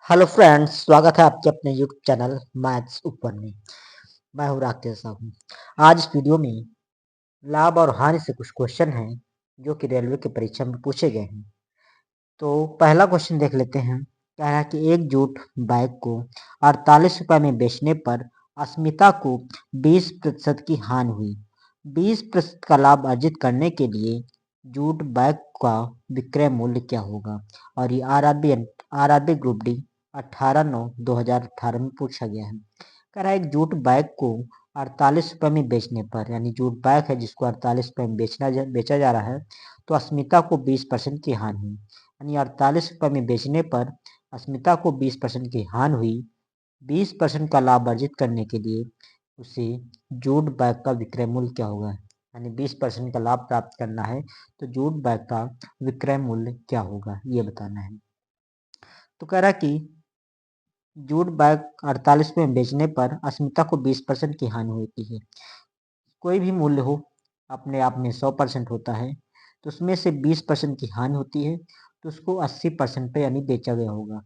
Hello friends, स्वागत है आपके अपने यूट्यूब चैनल मैथ्स ऊपर में। मैं हूँ राकेश साहू। आज इस वीडियो में लाभ और हानि से कुछ क्वेश्चन हैं जो कि रेलवे की परीक्षा में पूछे गए हैं। तो पहला क्वेश्चन देख लेते हैं। कह रहा है कि एक जूट बैग को 48 रुपये में बेचने पर अस्मिता को 20% की हानि हुई। 20% का लाभ अर्जित करने के लिए जूट बैग का विक्रय मूल्य क्या होगा? और ये आरआरबी ग्रुप डी 18/9/2018 में पूछा गया है। कह रहा है एक जूट बैग को 48 रुपये में बेचने पर, यानी जूट बैग है जिसको 48 रुपये में बेचा जा रहा है, तो अस्मिता को 20% की हानि हुई। यानी 48 रुपये में बेचने पर अस्मिता को 20% की हानि हुई। 20% का लाभ अर्जित करने के लिए उसे जूट बैग का विक्रय मूल्य क्या होगा? यानी 20% का लाभ प्राप्त करना है तो जूट बैग का विक्रय मूल्य क्या होगा, ये बताना है। तो कह रहा कि जूट बैग 48 में बेचने पर अस्मिता को 20% की हानि होती है। कोई भी मूल्य हो अपने आप में 100% होता है, तो उसमें से 20% की हानि होती है तो उसको 80% पे यानी बेचा गया होगा।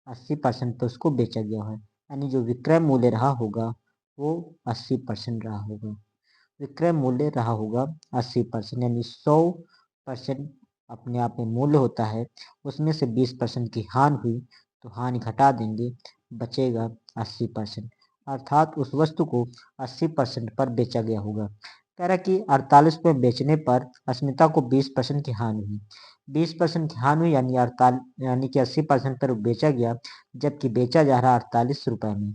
80% पे उसको बेचा गया है, यानी जो विक्रय मूल्य रहा होगा वो 80% रहा होगा। विक्रय मूल्य रहा होगा 80%, यानी 100% अपने आप में मूल्य होता है, उसमें से 20% की हानि हुई तो हानि घटा देंगे, बचेगा 80%। अर्थात उस वस्तु को 80% पर बेचा गया होगा। कह रहा कि 48 पे बेचने पर अस्मिता को 20% की हानि हुई। 20% की हानि हुई यानी 48, यानी कि 80% पर बेचा गया, जबकि बेचा जा रहा 48 रुपये में,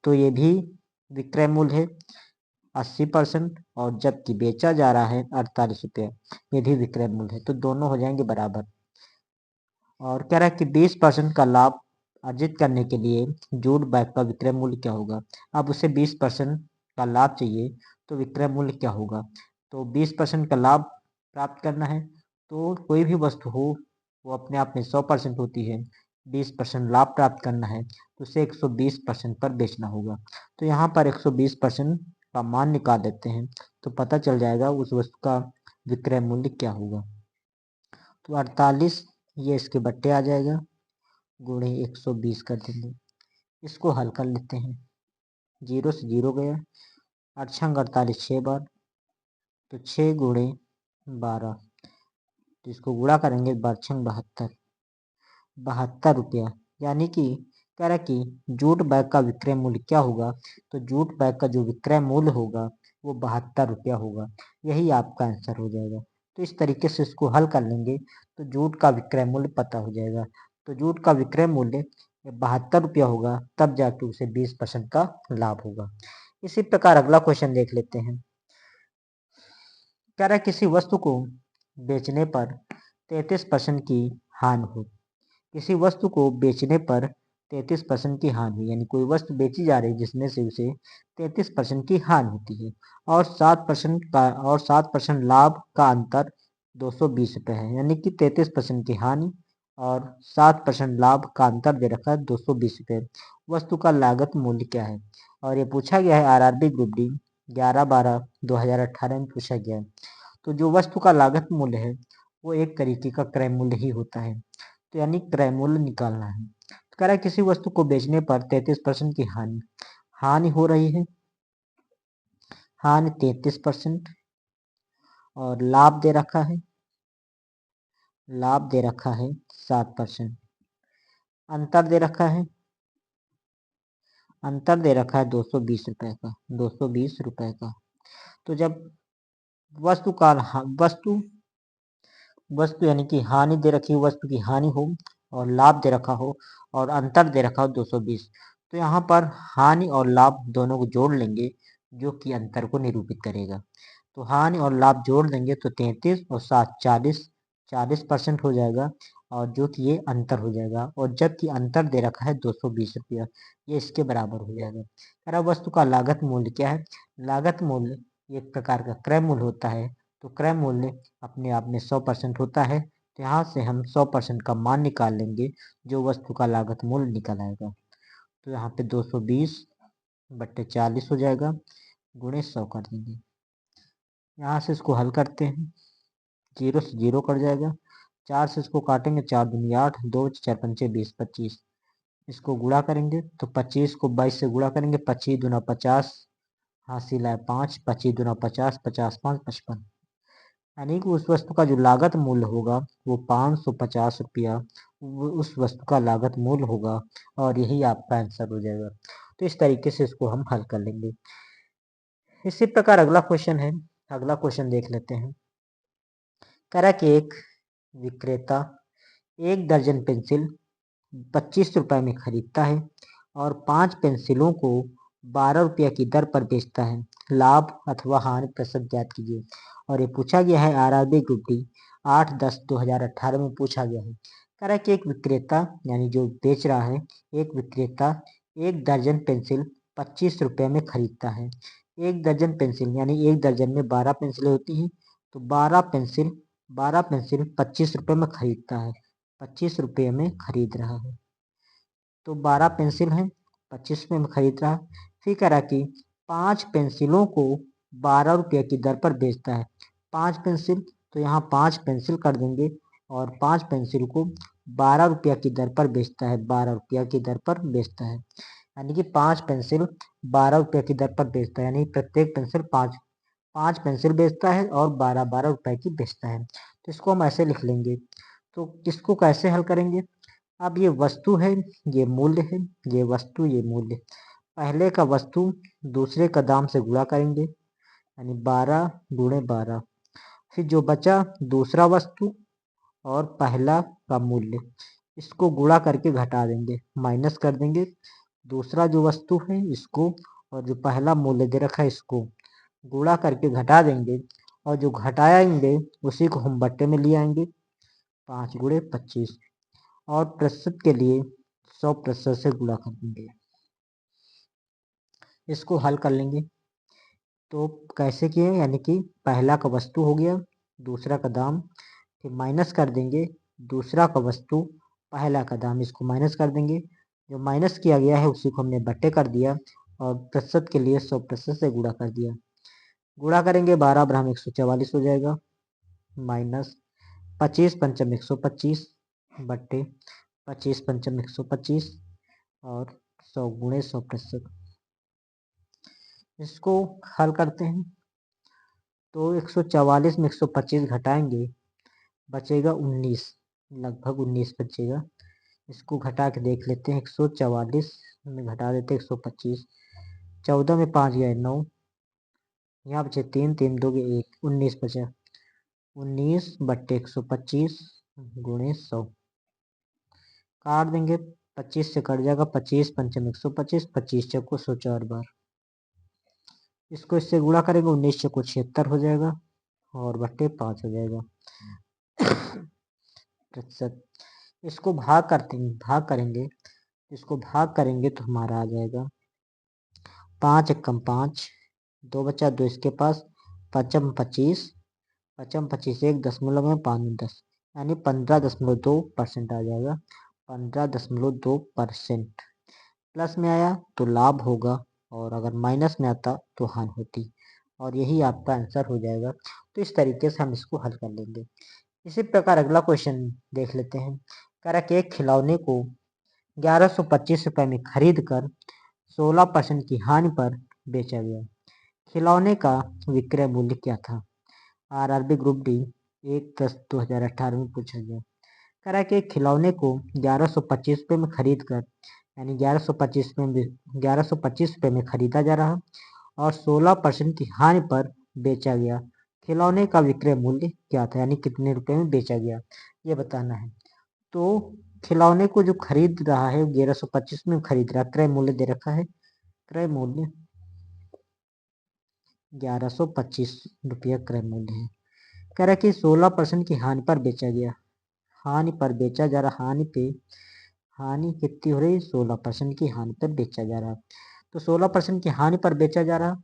तो ये भी विक्रय मूल्य है 80%, और जबकि बेचा जा रहा है 48 रुपये, ये भी विक्रय मूल्य है, तो दोनों हो जाएंगे बराबर। और कह रहा है कि 20% का लाभ अर्जित करने के लिए जूट बैग का विक्रय मूल्य क्या होगा? अब उसे 20% का लाभ चाहिए तो विक्रय मूल्य क्या होगा? तो 20% का लाभ प्राप्त करना है तो कोई भी वस्तु हो वो अपने आप में 100% होती है, 20% लाभ प्राप्त करना है तो उसे 120% पर बेचना होगा। तो यहाँ पर 120% का मान निकाल देते हैं तो पता चल जाएगा उस वस्तु का विक्रय मूल्य क्या होगा। तो 48 ये इसके बट्टे आ जाएगा, गुणे 120 कर देंगे। इसको हल कर लेते हैं। 0 से 0 गया, 8×48 6 बार, तो 6 गुणे 12, तो इसको गुणा करेंगे 12×72, 72 रुपया। यानी कि कह रहा है कि जूट बैग का विक्रय मूल्य क्या होगा? तो जूट बैग का जो विक्रय मूल्य होगा वो 72 रुपया होगा। यही आपका आंसर हो जाएगा। तो इस तरीके से इसको हल कर लेंगे तो जूट का विक्रय मूल्य पता हो जाएगा। तो जूट का विक्रय मूल्य 72 रुपया होगा, तब जाके उसे 20% का लाभ होगा। इसी प्रकार अगला क्वेश्चन देख लेते हैं। कह रहा है किसी वस्तु को बेचने पर 33% की हानि हो। किसी वस्तु को बेचने पर 33% की हानि हुई, यानी कोई वस्तु बेची जा रही है जिसमें से उसे 33% की हानि होती है, और 7% लाभ का अंतर 220 रुपये है। यानी कि 33% की हानि और 7% लाभ का अंतर दे रखा है 220 रुपये। वस्तु का लागत मूल्य क्या है? और ये पूछा गया है आरआरबी ग्रुप डी 11/12/2018 में पूछा गया है। तो जो वस्तु का लागत मूल्य है वो एक तरीके का क्रय मूल्य ही होता है, तो यानी क्रय मूल्य निकालना है। तो कह रहा है किसी वस्तु को बेचने पर 33% की हानि हानि हो रही है, हानि 33%, और लाभ दे रखा है, लाभ दे रखा है 7%, अंतर दे रखा है, अंतर दे रखा है 220 रुपए का, 220 रुपए का। तो जब वस्तु का वस्तु वस्तु यानी कि हानि दे रखी हो, वस्तु की हानि हो, और लाभ दे रखा हो, और अंतर दे रखा हो 220, तो यहाँ पर हानि और लाभ दोनों को जोड़ लेंगे जो कि अंतर को निरूपित करेगा। तो हानि और लाभ जोड़ देंगे तो 33 और 7 40, 40% हो जाएगा, और जो कि ये अंतर हो जाएगा, और जबकि अंतर दे रखा है 220 रुपया, ये इसके बराबर हो जाएगा। कह रहा वस्तु का लागत मूल्य क्या है? लागत मूल्य एक प्रकार का क्रय मूल्य होता है, तो क्रय मूल्य अपने आप में 100% होता है, तो यहाँ से हम 100% का मान निकाल लेंगे जो वस्तु का लागत मूल्य निकल आएगा। तो यहाँ पे 220/40 हो जाएगा, गुणे 100 कर देंगे। यहाँ से इसको हल करते हैं, 0 से 0 कट जाएगा, 4 से इसको काटेंगे, 4 दूनी 8, 2 4 पंचे 20 25, इसको गुणा करेंगे तो 25 को 22 से गुणा करेंगे, 25 दूना 50, हासिल है 5, 25 दूना 50, 50 5 55, यानी कि उस वस्तु का जो लागत मूल्य होगा वो 550 रुपया उस वस्तु का लागत मूल्य होगा, और यही आपका आंसर हो जाएगा। तो इस तरीके से इसको हम हल कर लेंगे। इसी प्रकार अगला क्वेश्चन है, अगला क्वेश्चन देख लेते हैं। कह रहा है कि एक विक्रेता 1 दर्जन पेंसिल 25 रुपए में खरीदता है और 5 पेंसिलों को 12 रुपया की दर पर बेचता है। लाभ अथवा हानि प्रतिशत ज्ञात कीजिए। और ये पूछा गया है आरआरबी ग्रुप डी 8/10/2018 में पूछा गया है। कह रहा है कि एक विक्रेता यानी जो बेच रहा है, एक विक्रेता 1 दर्जन पेंसिल 25 रुपये में खरीदता है। 1 दर्जन पेंसिल यानी 1 दर्जन में 12 पेंसिलें होती हैं, तो 12 पेंसिल 25 रुपये में खरीदता है, 25 रुपये में खरीद रहा है। तो 12 पेंसिल हैं, 25 रुपये में खरीद रहा है। फिर कह रहा कि 5 पेंसिलों को 12 रुपये की दर पर बेचता है। 5 पेंसिल, तो यहाँ 5 पेंसिल कर देंगे और 5 पेंसिल को 12 रुपया की दर पर बेचता है, 12 रुपया की दर पर बेचता है, यानी कि 5 पेंसिल 12 रुपये की दर पर बेचता है, यानी प्रत्येक पेंसिल 5 पेंसिल बेचता है और 12 रुपए की बेचता है। तो इसको हम ऐसे लिख लेंगे। तो इसको कैसे हल करेंगे? अब ये वस्तु है, ये मूल्य है, ये वस्तु, ये मूल्य। पहले का वस्तु दूसरे का दाम से गुणा करेंगे, यानी 12 गुणे 12। फिर जो बचा दूसरा वस्तु और पहला का मूल्य, इसको गुणा करके घटा देंगे, माइनस कर देंगे। दूसरा जो वस्तु है इसको और जो पहला मूल्य दे रखा है इसको गुणा करके घटा देंगे, और जो घटाएंगे उसी को हम बट्टे में ले आएंगे, 5 गुणे 25, और प्रतिशत के लिए 100% से गुणा कर देंगे। इसको हल कर लेंगे तो कैसे किए, यानी कि पहला का वस्तु हो गया, दूसरा का दाम, फिर माइनस कर देंगे दूसरा का वस्तु, पहला का दाम, इसको माइनस कर देंगे। जो माइनस किया गया है उसी को हमने बट्टे कर दिया और प्रतिशत के लिए 100% से गुणा कर दिया। गुणा करेंगे 12 बराबर 144 हो जाएगा, माइनस 25 पंचम 125 बट्टे 25 पंचम 125 और 100 गुणे 100%। इसको हल करते हैं तो 144 में 125 घटाएंगे, बचेगा 19, लगभग 19 बचेगा। इसको घटा के देख लेते हैं, 144 में घटा देते 125, 14 में 5 गए 9, यहाँ बचे 3, 3 2 गए 1, 19 बचा, 19 बट्टे 125 गुणे 100, काट देंगे, 25 से कट जाएगा, 25 पंचम 125, 25 चौको 104 बार। इसको इससे गुणा करेंगे, 19 चौको 76 हो जाएगा और बट्टे 5 हो जाएगा प्रतिशत। इसको भाग करेंगे, इसको भाग करेंगे तो हमारा आ जाएगा 5 एकम 5, 2 बचा 2 इसके पास, पचम 25, पचम 25 1 में 5 10, यानी 15.2% आ जाएगा, 15.2%। प्लस में आया तो लाभ होगा और अगर माइनस में आता तो हानि होती, और यही आपका आंसर हो जाएगा। तो इस तरीके से हम इसको हल कर लेंगे। इसी प्रकार अगला क्वेश्चन देख लेते हैं। कह रहा कि एक खिलौने को 1125 रुपए में खरीद कर 16% की हानि पर बेचा गया। खिलौने का विक्रय मूल्य क्या था? आरआरबी ग्रुप डी 1/10/2018 में पूछा गया। कह रहा है कि खिलौने को 1125 रुपये में खरीद कर, यानी 1125 रुपये में खरीदा जा रहा और 16% की हानि पर बेचा गया। खिलौने का विक्रय मूल्य क्या था, यानी कितने रुपए में बेचा गया, ये बताना है। तो खिलौने को जो खरीद रहा है 1125 में खरीद रहा, क्रय मूल्य दे रखा है, क्रय मूल्य 1125 रुपया क्रय मूल्य है। कह रहा है कि 16% की हानि पर बेचा गया, हानि पर बेचा जा रहा, हानि कितनी हो रही, 16% की हानि पर बेचा जा रहा। तो 16% की हानि पर बेचा जा रहा,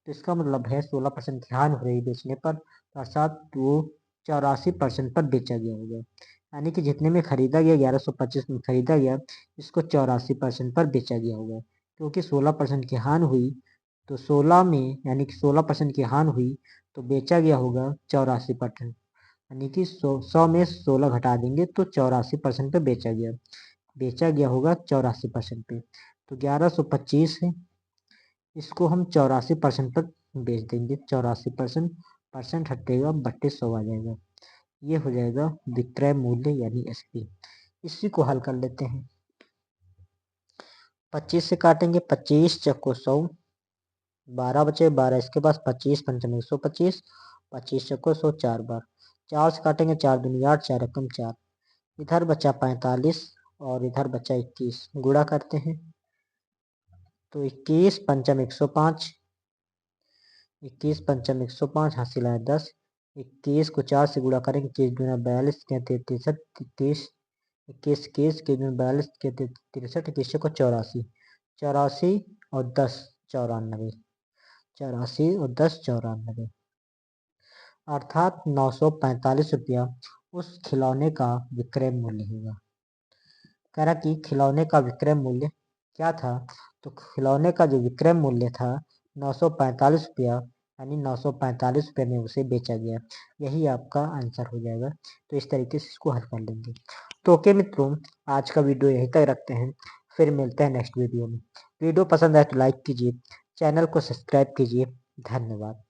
तो इसका मतलब है 16% की हानि हो रही बेचने पर, अर्थात वो 84% पर बेचा गया होगा, यानी कि जितने में खरीदा गया 1125 में खरीदा गया, इसको 84% पर बेचा गया होगा, क्योंकि 16% की हानि हुई तो 16 में, यानी कि 16% की हानि हुई तो बेचा गया होगा 84%, यानी कि 100 में 16 घटा देंगे तो 84% पे बेचा गया। बेचा गया होगा 84% पे। तो 1125 है, इसको हम 84% पर बेच देंगे। 84% हटेगा 3200 आ जाएगा। ये हो जाएगा विक्रय मूल्य यानी एसपी। इसी को हल कर लेते हैं। 25 से काटेंगे, 25 चक्को 100, 12 बचे, 12 इसके पास, 25 पंचम 125, 25 चक्को 100 4 बार, 4 से काटेंगे, 4 दूनी 8, 4 एकम 4, इधर बचा 45 और इधर बचा 21, गुणा करते हैं। तो 21 पंचम 105, 21 पंचम 105, हासिल आया 10। 21 को 4 से गुणा करेंगे, 21 दूना 42, 33, 30, 21 21 के दूना 42 के 63, 21 को 84, 84 और 10 94, 84 और 10 94, अर्थात 945 रुपया उस खिलौने का विक्रय मूल्य होगा। कह रहा कि खिलौने का विक्रय मूल्य क्या था, तो खिलौने का जो विक्रय मूल्य था 945 रुपया, यानी 945 रुपये में उसे बेचा गया। यही आपका आंसर हो जाएगा। तो इस तरीके से इसको हल कर लेंगे। तो ओके मित्रों, आज का वीडियो यहीं तक रखते हैं, फिर मिलते हैं नेक्स्ट वीडियो में। वीडियो पसंद आए तो लाइक कीजिए, चैनल को सब्सक्राइब कीजिए। धन्यवाद।